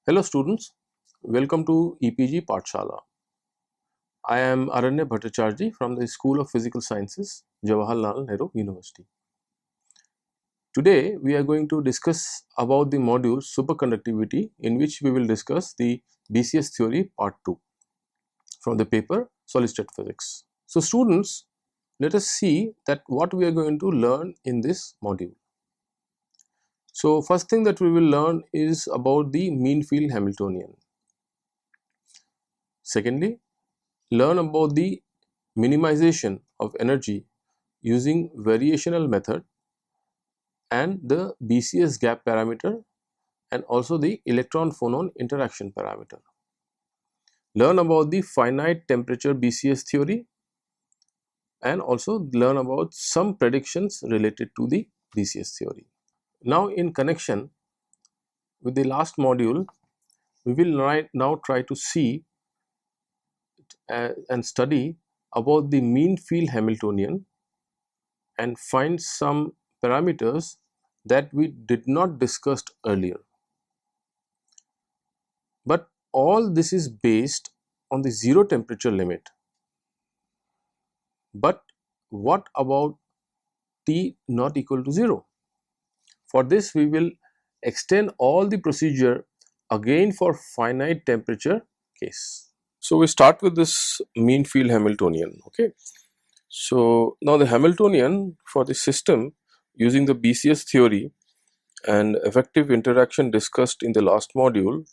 Hello students, welcome to EPG Pathshala. I am Aranya Bhattacharjee from the School of Physical Sciences, Jawaharlal Nehru University. Today we are going to discuss about the module superconductivity, in which we will discuss the BCS theory part 2 from the paper Solid State Physics. So students, let us see that what we are going to learn in this module. So first thing that we will learn is about the mean field Hamiltonian. Secondly, learn about the minimization of energy using variational method and the BCS gap parameter and also the electron phonon interaction parameter. Learn about the finite temperature BCS theory and also learn about some predictions related to the BCS theory. Now in connection with the last module, we will now try to see and study about the mean field Hamiltonian and find some parameters that we did not discuss earlier. But all this is based on the zero temperature limit. But what about T not equal to 0? For this we will extend all the procedure again for finite temperature case. So we start with this mean field Hamiltonian. Okay. So now the Hamiltonian for the system using the BCS theory and effective interaction discussed in the last module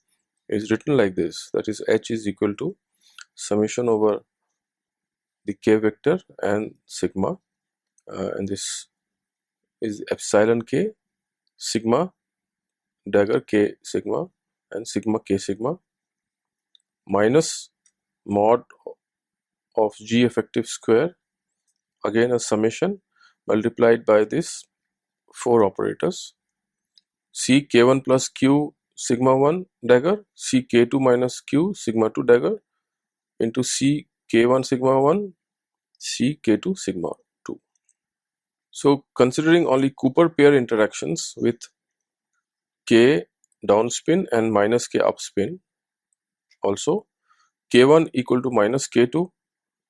is written like this, that is H is equal to summation over the k vector and sigma, and this is epsilon k sigma dagger k sigma and sigma k sigma minus mod of g effective square, again a summation multiplied by this 4 operators, c k1 plus q sigma 1 dagger, c k2 minus q sigma 2 dagger into c k1 sigma 1 c k2 sigma 2. So considering only Cooper pair interactions with k downspin and minus k upspin, also k1 equal to minus k2,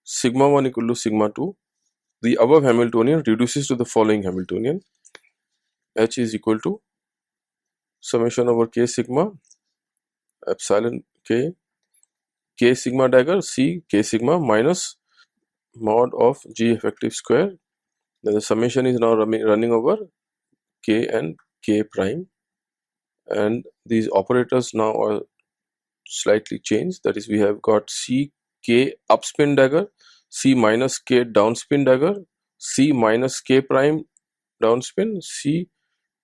sigma 1 equal to sigma 2, the above Hamiltonian reduces to the following Hamiltonian. H is equal to summation over k sigma epsilon k sigma dagger c k sigma minus mod of g effective square. Then the summation is now running over k and k prime, and these operators now are slightly changed. That is, we have got c k upspin dagger, c minus k downspin dagger, c minus k prime downspin, c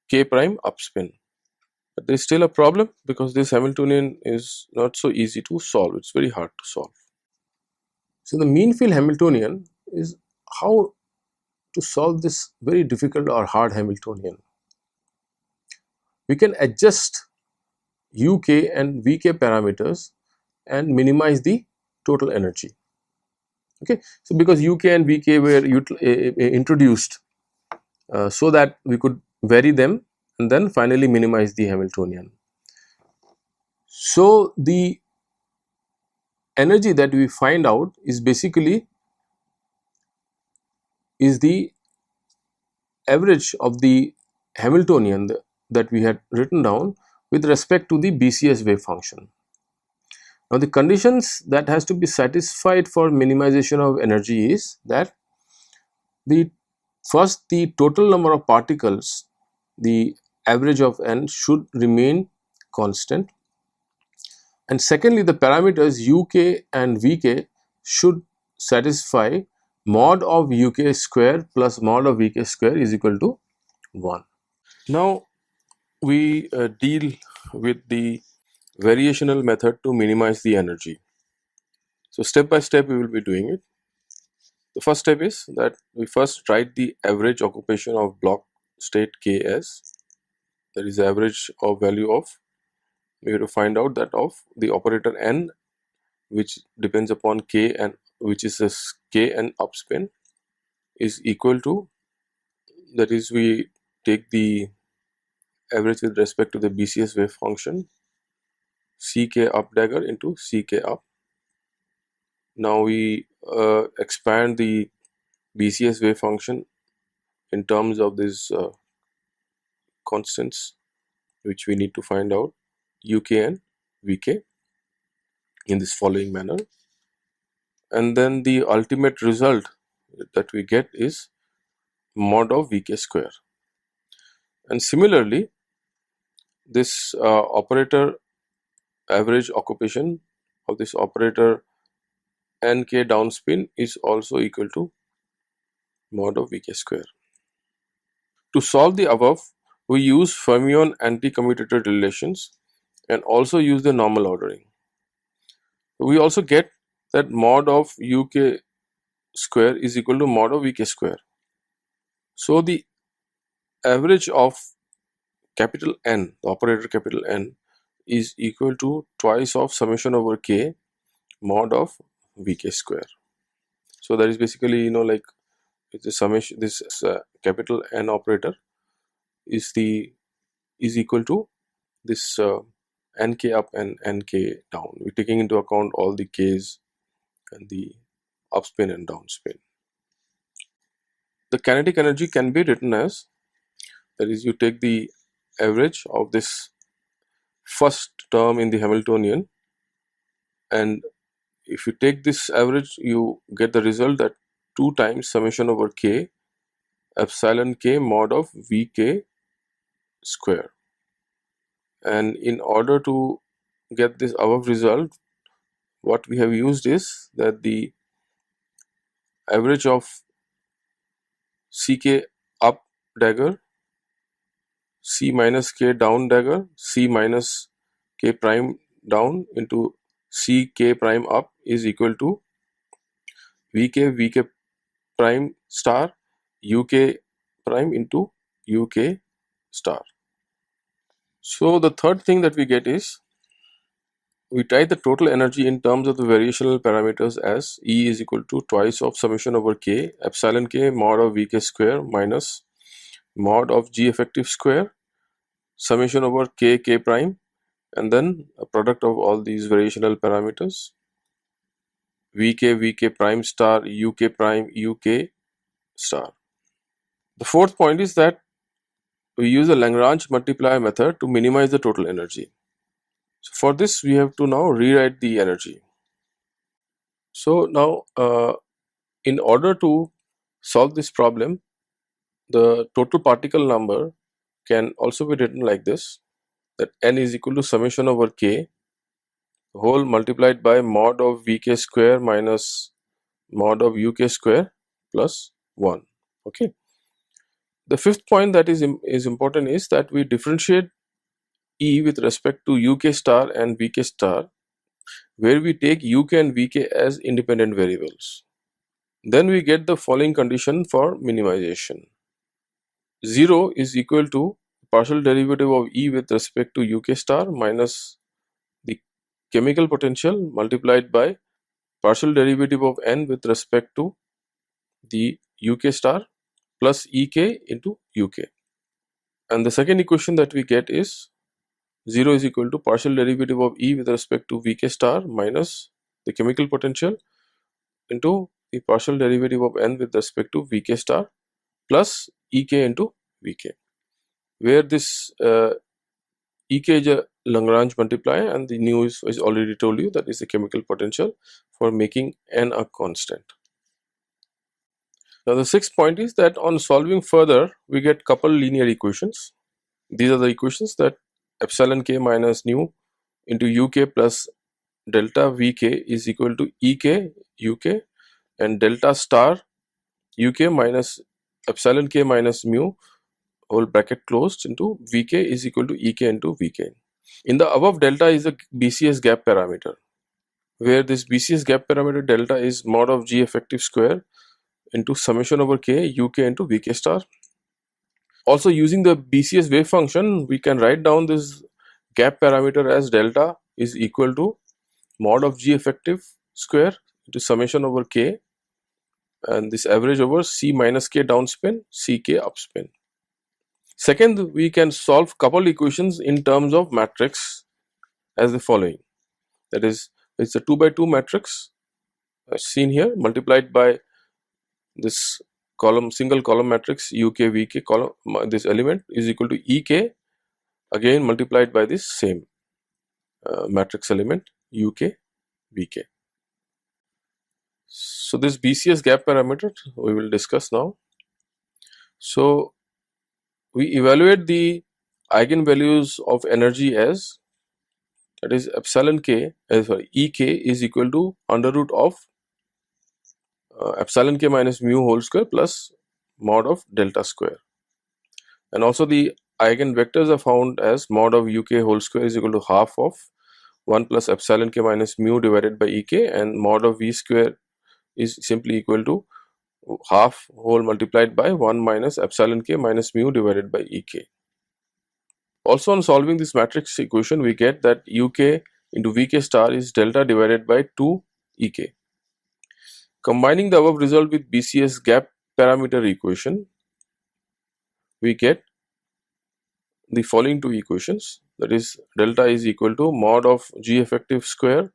k prime upspin. But there is still a problem because this Hamiltonian is not so easy to solve. It's very hard to solve. So the mean field Hamiltonian is how to solve this very difficult or hard Hamiltonian. We can adjust uk and vk parameters and minimize the total energy. Okay, so because uk and vk were introduced so that we could vary them and then finally minimize the Hamiltonian. So the energy that we find out is basically is the average of the Hamiltonian that we had written down with respect to the BCS wave function. Now the conditions that has to be satisfied for minimization of energy is that the first, the total number of particles, the average of n, should remain constant, and secondly the parameters uk and vk should satisfy mod of uk square plus mod of vk square is equal to 1. Now we deal with the variational method to minimize the energy. So step by step we will be doing it. The first step is that we first write the average occupation of block state Ks, that is the average of value of, we have to find out that of the operator n, which depends upon k and which is this k and upspin, is equal to, that is we take the average with respect to the BCS wave function Ck up dagger into Ck up. Now we expand the BCS wave function in terms of these constants which we need to find out, Uk and Vk, in this following manner, and then the ultimate result that we get is mod of Vk square. And similarly, this operator average occupation of this operator Nk downspin is also equal to mod of Vk square. To solve the above, we use fermion anti-commutator relations and also use the normal ordering. We also get that mod of Uk square is equal to mod of Vk square. So the average of capital N, the operator capital N, is equal to twice of summation over k mod of Vk square. So that is basically, like, the summation, this capital N operator is equal to this Nk up and Nk down. We're taking into account all the k's and the upspin and downspin. The kinetic energy can be written as, that is, you take the average of this first term in the Hamiltonian, and if you take this average, you get the result that 2 times summation over k epsilon k mod of Vk square. And in order to get this above result, what we have used is that the average of Ck up dagger, C minus k down dagger, C minus k prime down into Ck prime up is equal to Vk prime star Uk prime into Uk star. So the third thing that we get is, we write the total energy in terms of the variational parameters as E is equal to twice of summation over k epsilon k mod of Vk square minus mod of G effective square summation over k prime, and then a product of all these variational parameters Vk prime star Uk prime Uk star. The fourth point is that we use the Lagrange multiplier method to minimize the total energy. So for this we have to now rewrite the energy. So now in order to solve this problem, the total particle number can also be written like this, that n is equal to summation over k whole multiplied by mod of Vk square minus mod of Uk square plus 1. Okay. The fifth point that is important is that we differentiate E with respect to Uk star and Vk star, where we take Uk and Vk as independent variables. Then we get the following condition for minimization. 0 is equal to partial derivative of E with respect to Uk star minus the chemical potential multiplied by partial derivative of n with respect to the Uk star plus Ek into Uk. And the second equation that we get is 0 is equal to partial derivative of E with respect to Vk star minus the chemical potential into the partial derivative of n with respect to Vk star plus Ek into Vk, where this Ek is a Lagrange multiplier and the nu is already told you that is the chemical potential for making n a constant. Now the sixth point is that on solving further we get couple linear equations. These are the equations that epsilon k minus nu into Uk plus delta Vk is equal to Ek Uk and delta star Uk minus epsilon k minus mu whole bracket closed into Vk is equal to Ek into Vk. In the above, delta is the BCS gap parameter, where this BCS gap parameter delta is mod of G effective square into summation over k Uk into Vk star. Also using the BCS wave function, we can write down this gap parameter as delta is equal to mod of G effective square into summation over k and this average over C minus k downspin, Ck upspin. Second, we can solve couple equations in terms of matrix as the following. That is, it's a 2 by 2 matrix seen here, multiplied by this column, single column matrix UK VK column, this element is equal to EK, again multiplied by this same matrix element UK VK. So this BCS gap parameter we will discuss now. So we evaluate the eigenvalues of energy as, that is, epsilon k, sorry, Ek is equal to under root of epsilon k minus mu whole square plus mod of delta square, and also the eigenvectors are found as mod of uk whole square is equal to half of 1 plus epsilon k minus mu divided by Ek, and mod of v square is simply equal to half whole multiplied by 1 minus epsilon k minus mu divided by Ek. Also, on solving this matrix equation, we get that uk into vk star is delta divided by 2 Ek. Combining the above result with BCS gap parameter equation, we get the following two equations, that is, delta is equal to mod of G effective square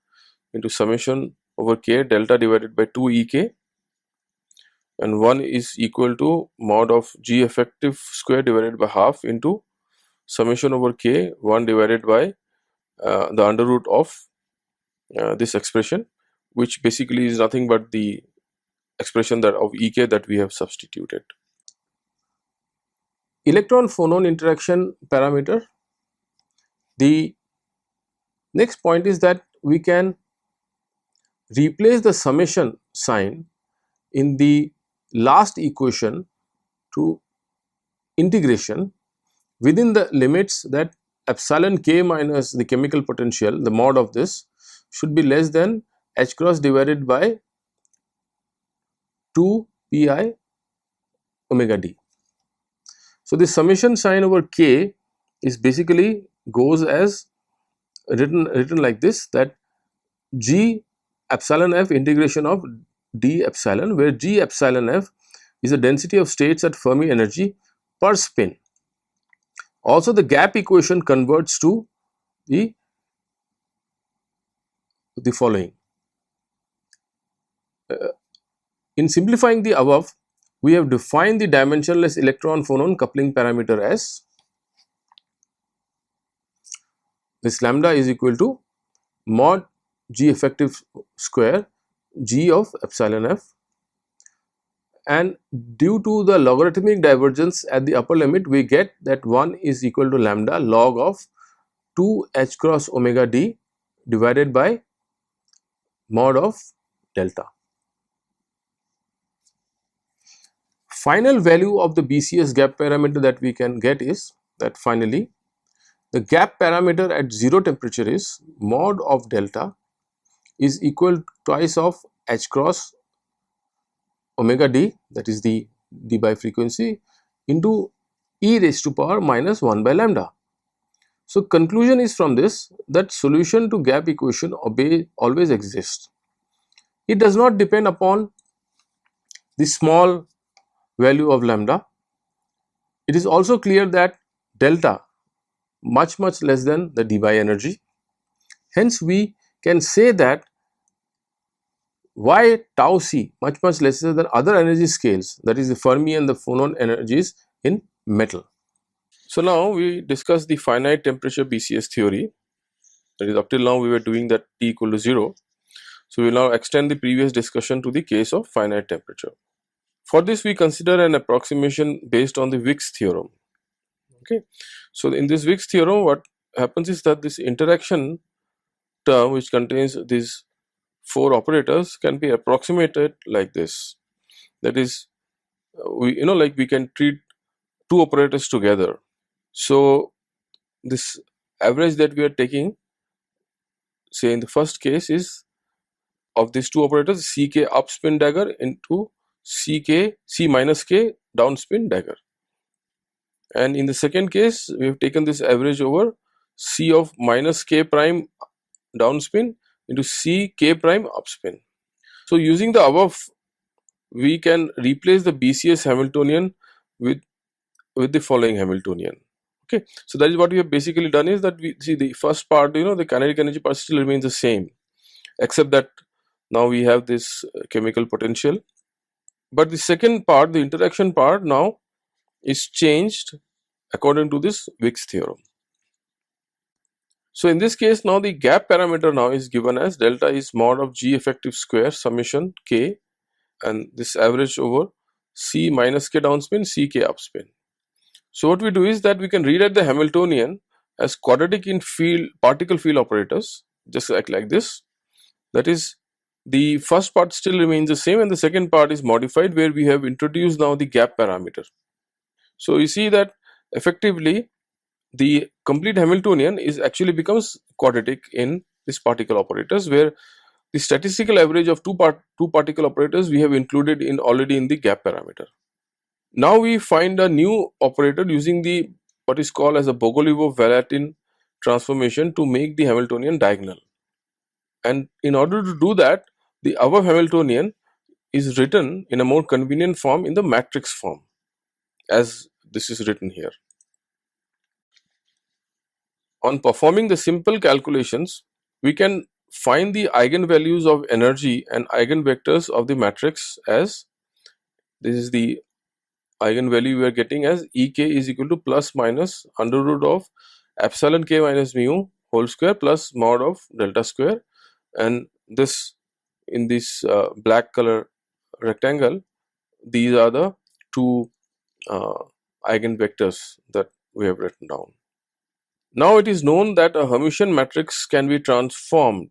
into summation over k delta divided by 2 Ek, and 1 is equal to mod of G effective square divided by half into summation over k 1 divided by the under root of this expression, which basically is nothing but the expression that of Ek that we have substituted. Electron phonon interaction parameter. The next point is that we can replace the summation sign in the last equation to integration within the limits that epsilon k minus the chemical potential, the mod of this, should be less than h cross divided by 2 pi omega d. So, the summation sign over k is basically goes as written like this, that G epsilon f integration of d epsilon, where G epsilon f is the density of states at Fermi energy per spin. Also, the gap equation converts to the following. In simplifying the above, we have defined the dimensionless electron phonon coupling parameter as this lambda is equal to mod G effective square G of epsilon f, and due to the logarithmic divergence at the upper limit, we get that 1 is equal to lambda log of 2 h cross omega d divided by mod of delta. Final value of the BCS gap parameter that we can get is that finally the gap parameter at 0 temperature is mod of delta is equal twice of h cross omega d, that is the d by frequency, into e raised to power minus 1 by lambda. So, conclusion is from this that solution to gap equation always exists. It does not depend upon the small value of lambda. It is also clear that delta much less than the d by energy. Hence, we can say that why tau c much lesser than other energy scales, that is the Fermi and the phonon energies in metal. So, now we discuss the finite temperature BCS theory, that is up till now we were doing that T equal to 0. So, we will now extend the previous discussion to the case of finite temperature. For this, we consider an approximation based on the Wick's theorem. Okay. So, in this Wick's theorem, what happens is that this interaction term, which contains these 4 operators, can be approximated like this. That is, we like we can treat 2 operators together. So, this average that we are taking, say in the first case, is of these 2 operators Ck up spin dagger into C minus k down spin dagger, and in the second case we have taken this average over C of minus k prime down spin into C k prime up spin. So, using the above, we can replace the BCS Hamiltonian with the following Hamiltonian. Okay, so that is what we have basically done, is that we see the first part, the kinetic energy part still remains the same, except that now we have this chemical potential. But the second part, the interaction part, now is changed according to this Wick's theorem. So in this case, now the gap parameter now is given as delta is mod of G effective square summation K, and this average over C minus K downspin, C K upspin. So what we do is that we can rewrite the Hamiltonian as quadratic in field particle field operators, just like this. That is, the first part still remains the same and the second part is modified, where we have introduced now the gap parameter. So you see that effectively the complete Hamiltonian is actually becomes quadratic in this particle operators, where the statistical average of two particle operators we have included in already in the gap parameter. Now we find a new operator using the what is called as a Bogoliubov-Valiatin transformation to make the Hamiltonian diagonal. And in order to do that, the above Hamiltonian is written in a more convenient form in the matrix form, as this is written here. On performing the simple calculations, we can find the eigenvalues of energy and eigenvectors of the matrix as, this is the eigenvalue we are getting as Ek is equal to plus minus under root of epsilon k minus mu whole square plus mod of delta square, and this in this black color rectangle, these are the two eigenvectors that we have written down. Now it is known that a Hermitian matrix can be transformed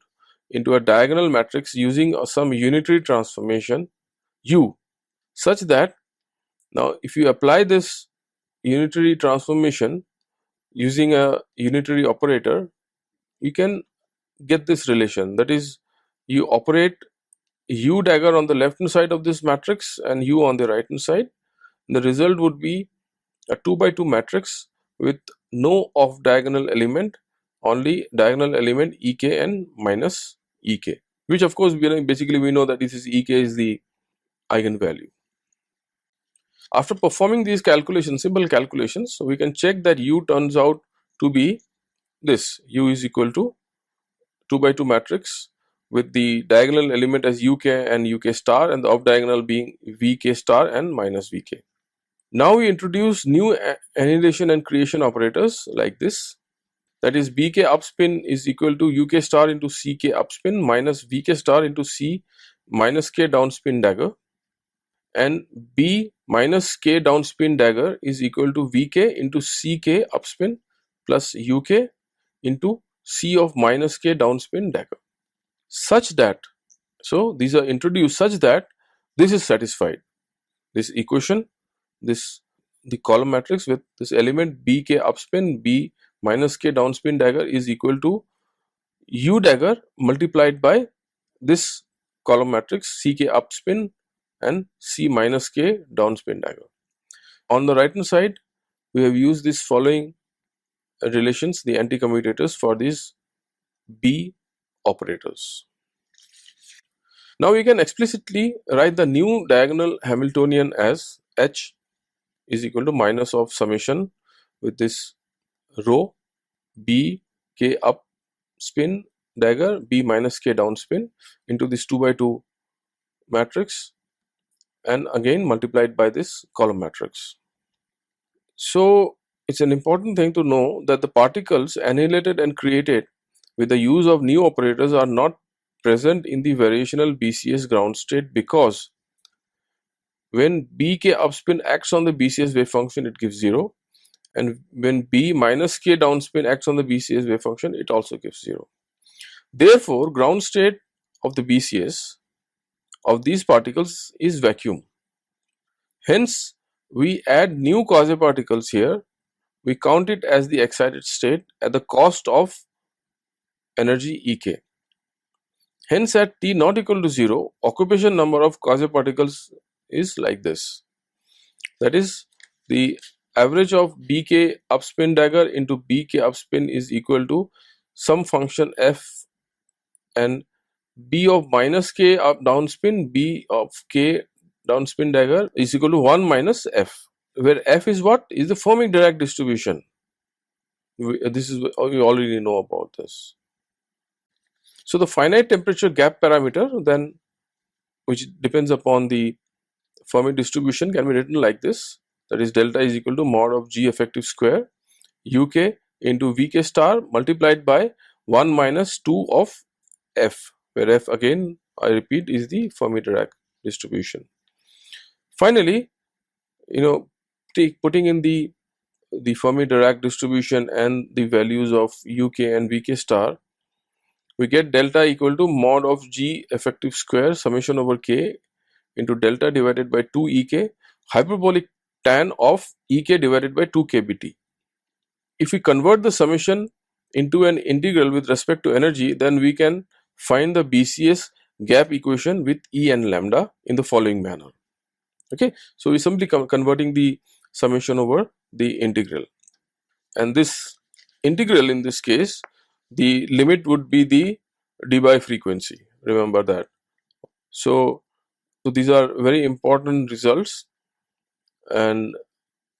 into a diagonal matrix using some unitary transformation U, such that now if you apply this unitary transformation using a unitary operator, you can get this relation. That is, you operate U dagger on the left hand side of this matrix and U on the right hand side. The result would be a 2 by 2 matrix with no off diagonal element, only diagonal element Ek and minus Ek, which of course basically we know that this is Ek is the eigenvalue. After performing these calculations, simple calculations, so we can check that U turns out to be this. U is equal to 2 by 2 matrix with the diagonal element as Uk and Uk star, and the off diagonal being Vk star and minus Vk. Now we introduce new annihilation and creation operators like this. That is, Bk upspin is equal to Uk star into Ck upspin minus Vk star into C minus K downspin dagger, and B minus K downspin dagger is equal to Vk into Ck upspin plus Uk into C of minus K downspin dagger, such that, so these are introduced such that this is satisfied. This equation, this the column matrix with this element Bk upspin B minus K downspin dagger is equal to U dagger multiplied by this column matrix Ck upspin and C minus K downspin dagger. On the right hand side, we have used this following relations, the anti-commutators for these B operators. Now we can explicitly write the new diagonal Hamiltonian as H is equal to minus of summation with this rho B K up spin dagger B minus K down spin into this 2 by 2 matrix, and again multiplied by this column matrix. So it's an important thing to know that the particles annihilated and created with the use of new operators are not present in the variational BCS ground state, because when Bk upspin acts on the BCS wave function, it gives 0, and when B minus K downspin acts on the BCS wave function, it also gives 0. Therefore, ground state of the BCS of these particles is vacuum. Hence, we add new quasi-particles here. We count it as the excited state at the cost of energy Ek. Hence, at T not equal to 0, occupation number of quasi-particles is like this. That is, the average of Bk upspin dagger into Bk upspin is equal to some function f, and B of minus K up downspin B of K downspin dagger is equal to 1 minus f, where f is what? Is the Fermi Dirac distribution. This is we already know about this. So the finite temperature gap parameter then, which depends upon the Fermi distribution, can be written like this, that is delta is equal to mod of G effective square UK into Vk star multiplied by 1 minus 2 of F, where F again I repeat is the Fermi-Dirac distribution. Finally, putting in the Fermi-Dirac distribution and the values of UK and Vk star, we get delta equal to mod of G effective square summation over K into delta divided by 2 Ek hyperbolic tan of Ek divided by 2 kBt. If we convert the summation into an integral with respect to energy, then we can find the BCS gap equation with E and lambda in the following manner. Okay, so we simply converting the summation over the integral, and this integral in this case, the limit would be the Debye frequency. Remember that. So these are very important results, and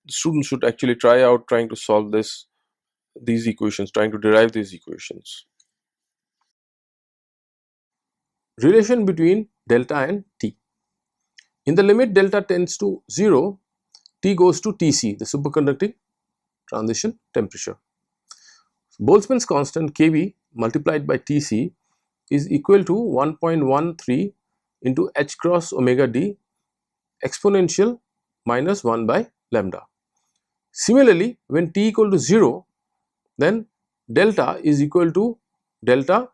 students should actually trying to solve these equations, trying to derive these equations. Relation between delta and T. In the limit delta tends to 0, T goes to Tc, the superconducting transition temperature. Boltzmann's constant Kb multiplied by Tc is equal to 1.13 into h cross omega d exponential minus 1 by lambda. Similarly, when T equal to 0, then delta is equal to delta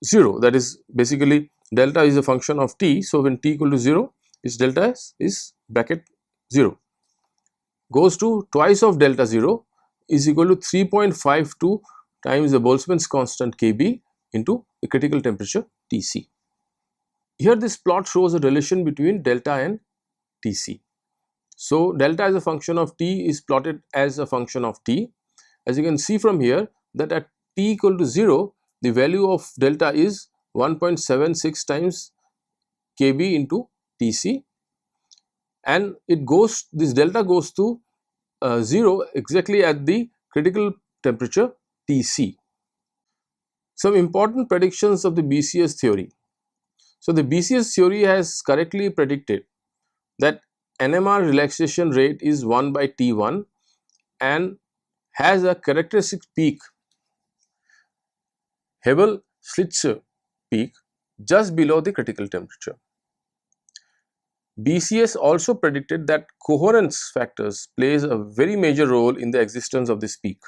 0, that is basically delta is a function of T. So when T equal to 0, its delta is bracket 0, goes to twice of delta 0 is equal to 3.52 times the Boltzmann's constant Kb into the critical temperature Tc. Here this plot shows a relation between delta and Tc. So delta as a function of T is plotted as a function of T. As you can see from here that at T equal to 0, the value of delta is 1.76 times Kb into Tc, and this delta goes to 0 exactly at the critical temperature Tc. Some important predictions of the BCS theory. So the BCS theory has correctly predicted that NMR relaxation rate is 1 by T1 and has a characteristic peak, Hebel-Schitzer peak, just below the critical temperature. BCS also predicted that coherence factors plays a very major role in the existence of this peak.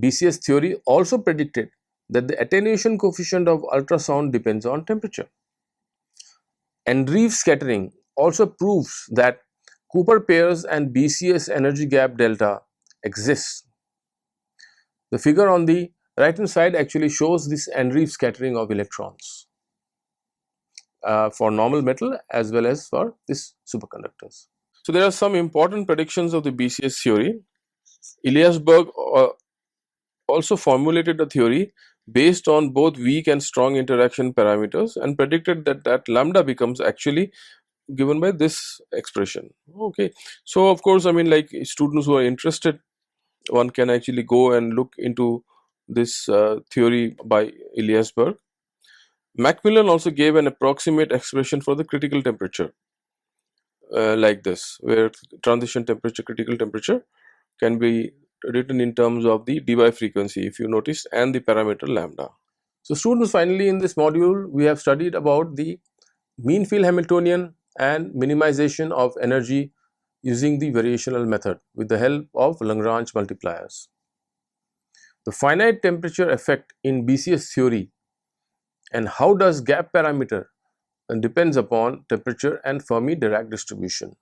BCS theory also predicted that the attenuation coefficient of ultrasound depends on temperature. Andreev scattering also proves that Cooper pairs and BCS energy gap delta exists. The figure on the right hand side actually shows this Andreev scattering of electrons for normal metal as well as for this superconductors. So there are some important predictions of the BCS theory. Eliasberg also formulated a theory based on both weak and strong interaction parameters and predicted that lambda becomes actually given by this expression. Okay, so of course, I mean, like students who are interested, one can actually go and look into this theory by Eliasberg. Macmillan also gave an approximate expression for the critical temperature like this, where transition temperature, critical temperature can be written in terms of the Debye frequency, if you notice, and the parameter lambda. So students, finally in this module we have studied about the mean field Hamiltonian and minimization of energy using the variational method with the help of Lagrange multipliers. The finite temperature effect in BCS theory and how does gap parameter depends upon temperature and Fermi-Dirac distribution.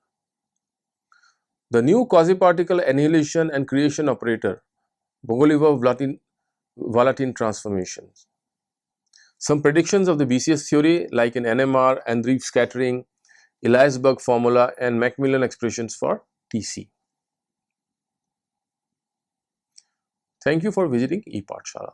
The new quasi-particle annihilation and creation operator, Bogoliubov-Volatin transformations. Some predictions of the BCS theory like in NMR, Andreev scattering, Eliasberg formula and Macmillan expressions for Tc. Thank you for visiting ePathshala.